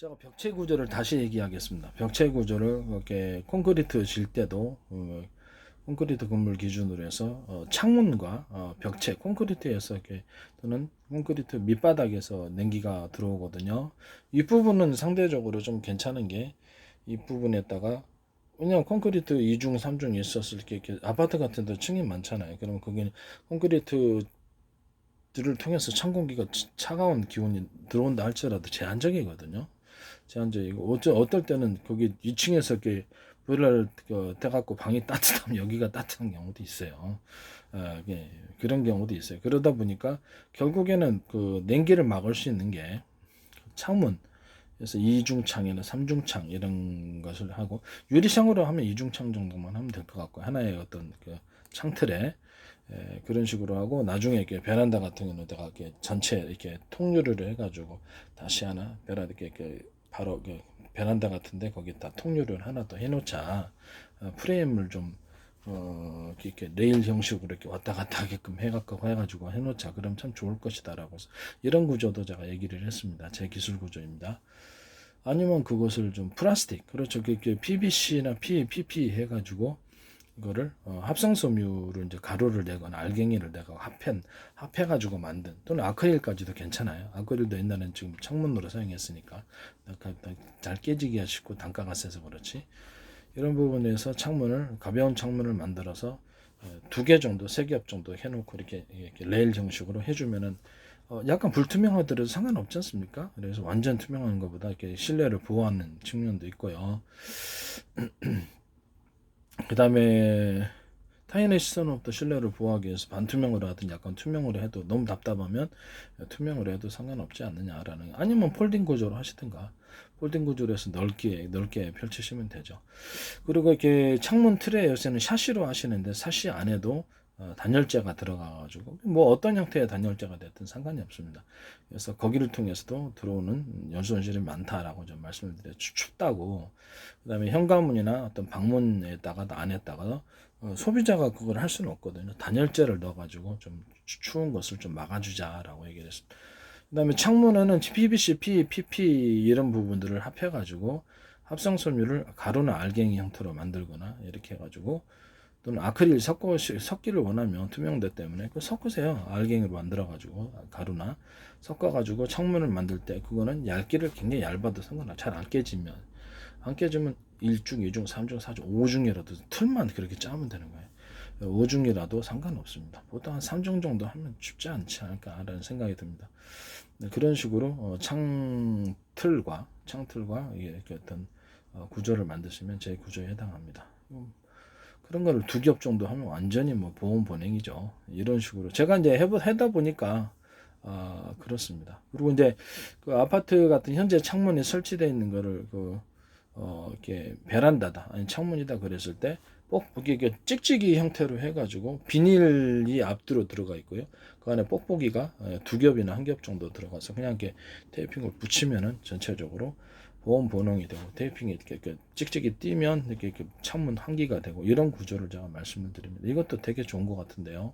제가 벽체 구조를 다시 얘기하겠습니다. 벽체 구조를 이렇게 콘크리트 질 때도 콘크리트 건물 기준으로 해서 창문과 벽체 콘크리트에서 이렇게 또는 콘크리트 밑바닥에서 냉기가 들어오거든요. 이 부분은 상대적으로 좀 괜찮은 게 이 부분에다가 왜냐면 콘크리트 2중, 3중 있었을 때 이렇게 아파트 같은 데 층이 많잖아요. 그러면 그게 콘크리트 들을 통해서 찬 공기가 차가운 기온이 들어온다 할지라도 제한적이거든요. 제한적이고 어떨 때는 거기 2층에서 이렇게 보일러를 떼갖고 방이 따뜻하면 여기가 따뜻한 경우도 있어요. 예, 그런 경우도 있어요. 그러다 보니까 결국에는 그 냉기를 막을 수 있는 게 창문, 그래서 2중창이나 3중창 이런 것을 하고 유리창으로 하면 2중창 정도만 하면 될 것 같고 하나의 어떤 그 창틀에 그런 식으로 하고 나중에 이렇게 베란다 같은 경우는 내가 이렇게 전체 이렇게 통유리를 해가지고 다시 하나 베란다 이렇게 바로 그 베란다 같은데 거기다 통유리를 하나 더 해놓자. 프레임을 좀 이렇게 레일 형식으로 이렇게 왔다 갔다 하게끔 해가지고 해놓자. 그럼 참 좋을 것이다라고 해서 이런 구조도 제가 얘기를 했습니다. 제 기술 구조입니다. 아니면 그것을 좀 플라스틱, 그렇죠. PVC나 PP 해가지고 이거를 합성섬유를 이제 가루를 내거나 알갱이를 내고 합해가지고 만든 또는 아크릴까지도 괜찮아요. 아크릴도 옛날엔 지금 창문으로 사용했으니까 잘 깨지기가 쉽고 단가가 세서 그렇지. 이런 부분에서 창문을 가벼운 창문을 만들어서 2개 정도, 3겹 정도 해놓고 이렇게 레일 형식으로 해주면은 약간 불투명하더라도 상관없지 않습니까? 그래서 완전 투명한 것보다 이렇게 실내를 보호하는 측면도 있고요. 그 다음에 타인의 시선으로부터 실내를 보호하기 위해서 반투명으로 하든 약간 투명으로 해도 너무 답답하면 투명으로 해도 상관없지 않느냐라는, 아니면 폴딩 구조로 하시든가 폴딩 구조로 해서 넓게 펼치시면 되죠. 그리고 이렇게 창문 틀에 요새는 샤시로 하시는데 샤시 안에도 단열재가 들어가가지고 뭐 어떤 형태의 단열재가 됐든 상관이 없습니다. 그래서 거기를 통해서도 들어오는 연소원실이 많다라고 좀 말씀을 드려요. 춥다고. 그다음에 현관문이나 어떤 방문에다가 안에다가 소비자가 그걸 할 수는 없거든요. 단열재를 넣어가지고 좀 추운 것을 좀 막아주자라고 얘기를 했습니다. 그다음에 창문에는 PVC, PP 이런 부분들을 합해가지고 합성섬유를 가루나 알갱이 형태로 만들거나 이렇게 해가지고 또는 아크릴 섞기를 원하면 투명도 때문에 그 섞으세요. 알갱이로 만들어가지고 가루나 섞어가지고 창문을 만들 때 그거는 얇기를 굉장히 얇아도 상관없어. 잘 안 깨지면 1중, 2중, 3중, 4중, 5중이라도 틀만 그렇게 짜면 되는 거예요. 5중이라도 상관없습니다. 보통 한 3중 정도 하면 쉽지 않지 않을까라는 생각이 듭니다. 그런 식으로 창틀과 이렇게 어떤 구조를 만드시면 제 구조에 해당합니다. 그런 거를 2겹 정도 하면 완전히 뭐 보온 보냉이죠. 이런 식으로 제가 이제 해다 보니까 그렇습니다. 그리고 이제 그 아파트 같은 현재 창문이 설치되어 있는 거를 이렇게 베란다다 아니 창문이다 그랬을 때 이게 찍찍이 형태로 해가지고 비닐이 앞뒤로 들어가 있고요. 그 안에 뽁뽁이가 2겹이나 1겹 정도 들어가서 그냥 이렇게 테이핑을 붙이면은 전체적으로 보온 보냉이 되고 테이핑이 이렇게 찍찍이 띄면 이렇게 창문 환기가 되고 이런 구조를 제가 말씀을 드립니다. 이것도 되게 좋은 것 같은데요.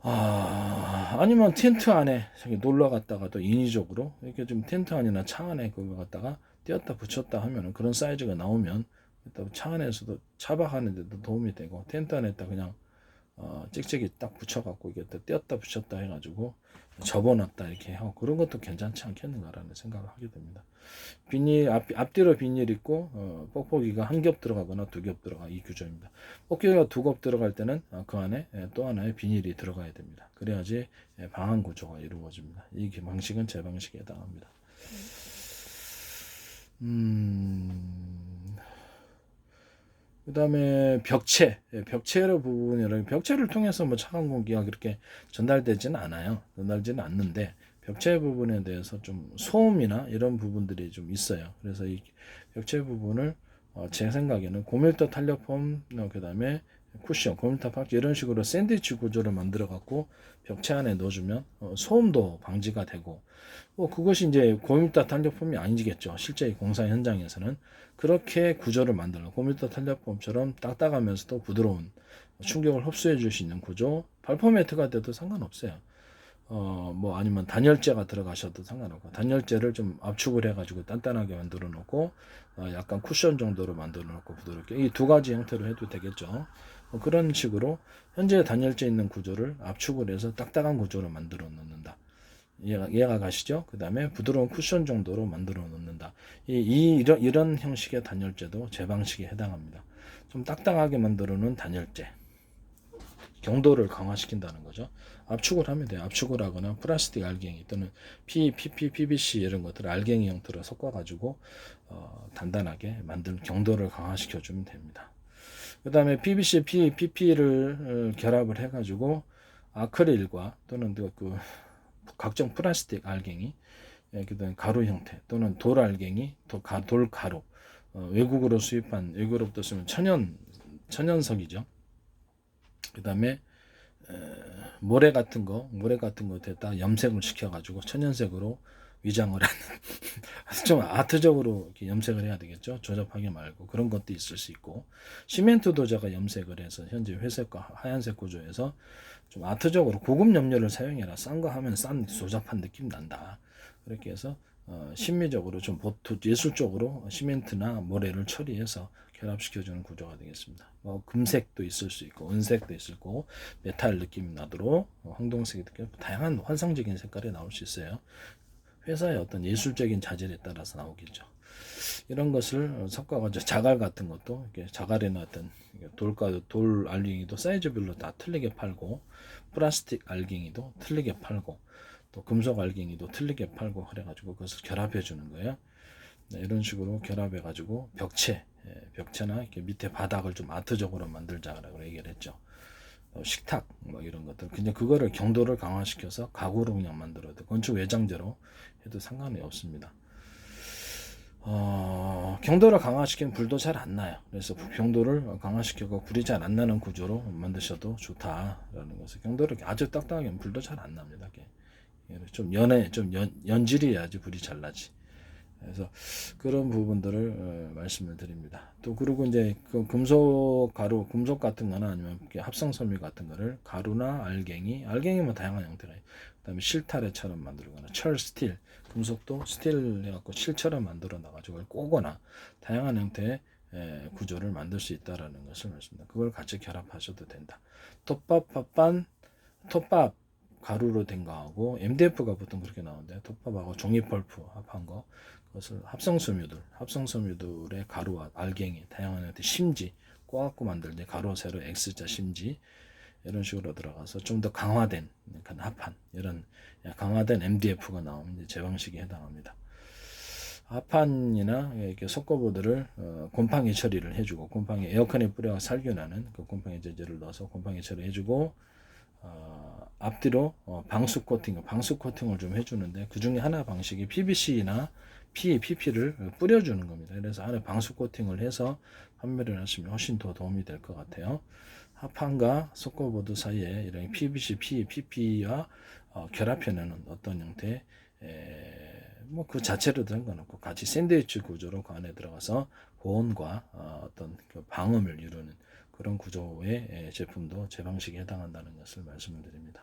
아니면 텐트 안에 놀러 갔다가도 인위적으로 이렇게 좀 텐트 안이나 차 안에 그거 갖다가 띄었다 붙였다 하면은 그런 사이즈가 나오면 차 안에서도 차박하는데도 도움이 되고 텐트 안에다 그냥 찍찍이 딱 붙여갖고 이게 띄었다 붙였다 해가지고 접어놨다 이렇게 하고 그런 것도 괜찮지 않겠는가라는 생각을 하게 됩니다. 비닐 앞뒤로 비닐 있고 뽁뽁이가 1겹 들어가거나 2겹 들어가 이 규정입니다. 뽁뽁이가 2겹 들어갈 때는 그 안에 또 하나의 비닐이 들어가야 됩니다. 그래야지 방한 구조가 이루어집니다. 이 방식은 제 방식에 해당합니다. 그 다음에 벽체의 부분이라 벽체를 통해서 뭐 차가운 공기가 그렇게 전달되지는 않아요. 전달되지는 않는데 벽체 부분에 대해서 좀 소음이나 이런 부분들이 좀 있어요. 그래서 이 벽체 부분을 제 생각에는 고밀도 탄력폼, 그 다음에 쿠션, 고밀도 파츠 이런 식으로 샌드위치 구조를 만들어 갖고 벽체 안에 넣어주면 소음도 방지가 되고 그것이 이제 고밀도 탄력폼이 아니겠죠. 실제 공사 현장에서는 그렇게 구조를 만들어 고밀도 탄력폼처럼 딱딱하면서도 부드러운 충격을 흡수해 줄 수 있는 구조 발포 매트가 돼도 상관없어요. 뭐 아니면 단열재가 들어가셔도 상관없고, 단열재를 좀 압축을 해가지고 단단하게 만들어 놓고 약간 쿠션 정도로 만들어 놓고 부드럽게, 이 두 가지 형태로 해도 되겠죠. 그런 식으로 현재 단열재 있는 구조를 압축을 해서 딱딱한 구조로 만들어 놓는다. 이해가 가시죠? 그 다음에 부드러운 쿠션 정도로 만들어 놓는다. 이런 형식의 단열재도 제 방식에 해당합니다. 좀 딱딱하게 만들어 놓은 단열재, 경도를 강화시킨다는 거죠. 압축을 하면 돼요. 압축을 하거나 플라스틱 알갱이 또는 PP, PVC 이런 것들을 알갱이 형태로 섞어가지고 단단하게 만든 경도를 강화시켜주면 됩니다. 그 다음에 PVC, PP를 결합을 해가지고 아크릴과 또는 그 각종 플라스틱 알갱이, 그다음 가루 형태 또는 돌 알갱이, 돌 가루, 외국으로 수입한, 외국으로부터 쓰면 천연석이죠. 그 다음에 모래 같은 거 됐다 염색을 시켜가지고 천연색으로 위장을 하는 좀 아트적으로 이렇게 염색을 해야 되겠죠. 조잡하게 말고 그런 것도 있을 수 있고, 시멘트 도자가 염색을 해서 현재 회색과 하얀색 구조에서 좀 아트적으로 고급 염료를 사용해라. 싼 거 하면 싼 조잡한 느낌 난다. 그렇게 해서 심미적으로 좀 예술적으로 시멘트나 모래를 처리해서 결합시켜주는 구조가 되겠습니다. 금색도 있을 수 있고 은색도 있을 거고 메탈 느낌이 나도록 황동색이 다양한 환상적인 색깔이 나올 수 있어요. 회사의 어떤 예술적인 자질에 따라서 나오겠죠. 이런 것을 섞어가지고 자갈 같은 것도 이렇게 자갈에는 어떤 돌 알갱이도 사이즈별로 다 틀리게 팔고, 플라스틱 알갱이도 틀리게 팔고, 또 금속 알갱이도 틀리게 팔고 그래가지고 그것을 결합해 주는 거예요. 네, 이런 식으로 결합해 가지고 벽체나 이렇게 밑에 바닥을 좀 아트적으로 만들자라고 얘기를 했죠. 식탁 뭐 이런 것들, 그냥 그거를 경도를 강화시켜서 가구로 그냥 만들어도 건축 외장재로 해도 상관이 없습니다. 경도를 강화시키면 불도 잘 안 나요. 그래서 경도를 강화시키고 불이 잘 안 나는 구조로 만드셔도 좋다라는 것을, 경도를 아주 딱딱하게 하면 불도 잘 안 납니다. 좀 연질이야지 불이 잘 나지. 그래서 그런 부분들을 말씀을 드립니다. 또 그리고 이제 그 금속 가루, 금속 같은 거나 아니면 합성 섬유 같은 거를 가루나 알갱이 뭐 다양한 형태가 있어요. 그다음에 실타래처럼 만들거나 철, 스틸, 금속도 스틸 해갖고 실처럼 만들어 놔가지고 꼬거나 다양한 형태의 구조를 만들 수 있다라는 것을 말씀드립니다. 그걸 같이 결합하셔도 된다. 톱밥 가루로 된 거하고 MDF가 보통 그렇게 나오는데, 톱밥하고 종이펄프 합한 거, 그것을 합성섬유들의 가루와 알갱이, 다양한 형태 심지 꼬아갖고 만들 때 가로 세로 X자 심지 이런 식으로 들어가서 좀 더 강화된 합판, 이런 강화된 MDF가 나오면 제 방식에 해당합니다. 합판이나 이렇게 속거보드를 곰팡이 처리를 해주고, 곰팡이 에어컨에 뿌려 살균하는 그 곰팡이 제제를 넣어서 곰팡이 처리해주고, 앞뒤로 방수 코팅을 좀 해주는데, 그 중에 하나 방식이 PVC나 PP를 뿌려주는 겁니다. 그래서 안에 방수 코팅을 해서 판매를 하시면 훨씬 더 도움이 될 것 같아요. 합판과 속거보드 사이에 이런 PVC, PP와 결합해내는 어떤 형태, 뭐 그 자체로 상관없고 같이 샌드위치 구조로 그 안에 들어가서 보온과 어떤 그 방음을 이루는 그런 구조의 제품도 제 방식에 해당한다는 것을 말씀을 드립니다.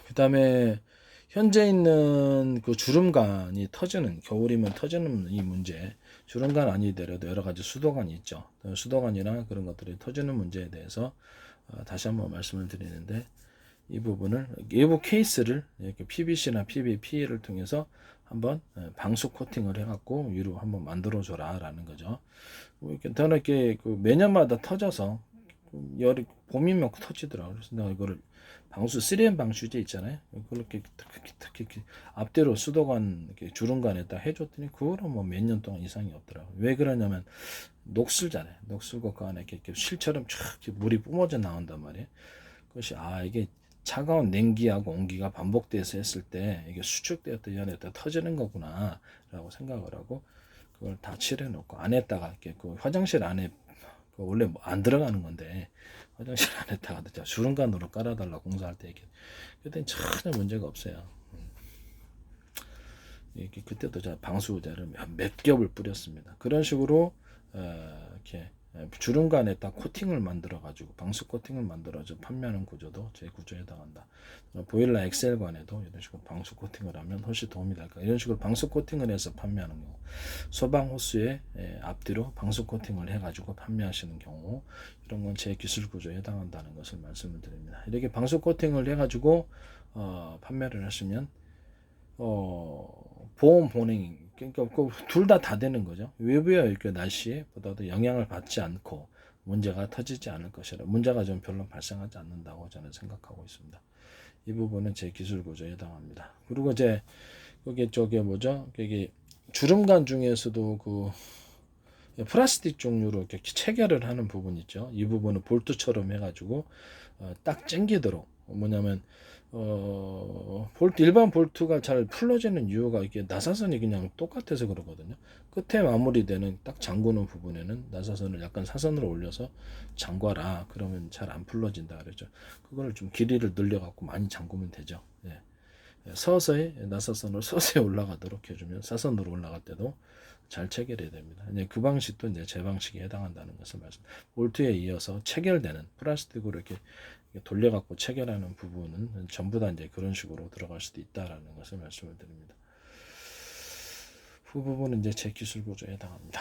그 다음에 현재 있는 그 주름관이 터지는, 겨울이면 터지는 이 문제, 주름관 아니더라도 여러 가지 수도관이 있죠. 수도관이나 그런 것들이 터지는 문제에 대해서 다시 한번 말씀을 드리는데, 이 부분을 외부 케이스를 이렇게 PVC나 PVP를 통해서 한번 방수 코팅을 해갖고 위로 한번 만들어줘라 라는 거죠. 이렇게 그 매년마다 터져서 열이 봄이면 터지더라고요. 그래서 내가 이거를 방수 3M 방수제 있잖아요. 그렇게 특히 앞뒤로 수도관 이렇게 주름관에 딱 해줬더니 그거는 뭐 몇 년 동안 이상이 없더라고요. 왜 그러냐면 녹슬잖아요. 녹슬고 그 안에 이렇게 실처럼 쫙 물이 뿜어져 나온단 말이에요. 그것이 이게 차가운 냉기하고 온기가 반복돼서 했을 때 이게 수축되었던 연에다 터지는 거구나 라고 생각을 하고, 그걸 다 칠해놓고 안에다가 이렇게 그 화장실 안에 원래 뭐 안 들어가는 건데 화장실 안에다가 주름관으로 깔아달라 공사할 때 이렇게, 그때는 전혀 문제가 없어요. 이렇게 그때도 제가 방수제를 몇 겹을 뿌렸습니다. 그런 식으로 이렇게 주름간에 딱 코팅을 만들어 가지고 방수 코팅을 만들어서 판매하는 구조도 제 구조에 해당한다. 보일러 엑셀관에도 이런 식으로 방수 코팅을 하면 훨씬 도움이 될까. 이런 식으로 방수 코팅을 해서 판매하는 경우, 소방 호스의 앞뒤로 방수 코팅을 해가지고 판매하시는 경우, 이런 건 제 기술 구조에 해당한다는 것을 말씀을 드립니다. 이렇게 방수 코팅을 해가지고 판매를 하시면 보험 보냉, 그러니까 둘 다 되는 거죠. 외부의 이렇게 날씨보다도 영향을 받지 않고 문제가 터지지 않을 것이라, 문제가 좀 별로 발생하지 않는다고 저는 생각하고 있습니다. 이 부분은 제 기술 구조에 해당합니다. 그리고 이제 거기 저게 뭐죠? 여기 주름간 중에서도 그 플라스틱 종류로 이렇게 체결을 하는 부분 있죠. 이 부분은 볼트처럼 해가지고 딱 당기도록, 뭐냐면 볼트, 일반 볼트가 잘 풀러지는 이유가 이게 나사선이 그냥 똑같아서 그러거든요. 끝에 마무리되는 딱 잠그는 부분에는 나사선을 약간 사선으로 올려서 잠궈라. 그러면 잘 안 풀러진다 그러죠. 그거를 좀 길이를 늘려 갖고 많이 잠그면 되죠. 예. 서서히 나사선으로 서서히 올라가도록 해주면 사선으로 올라갈 때도 잘 체결해야 됩니다. 이제 그 방식도 이제 제 방식에 해당한다는 것을 말씀. 볼트에 이어서 체결되는 플라스틱으로 이렇게 돌려갖고 체결하는 부분은 전부 다 이제 그런 식으로 들어갈 수도 있다라는 것을 말씀을 드립니다. 그 부분은 이제 제 기술 구조에 해당합니다.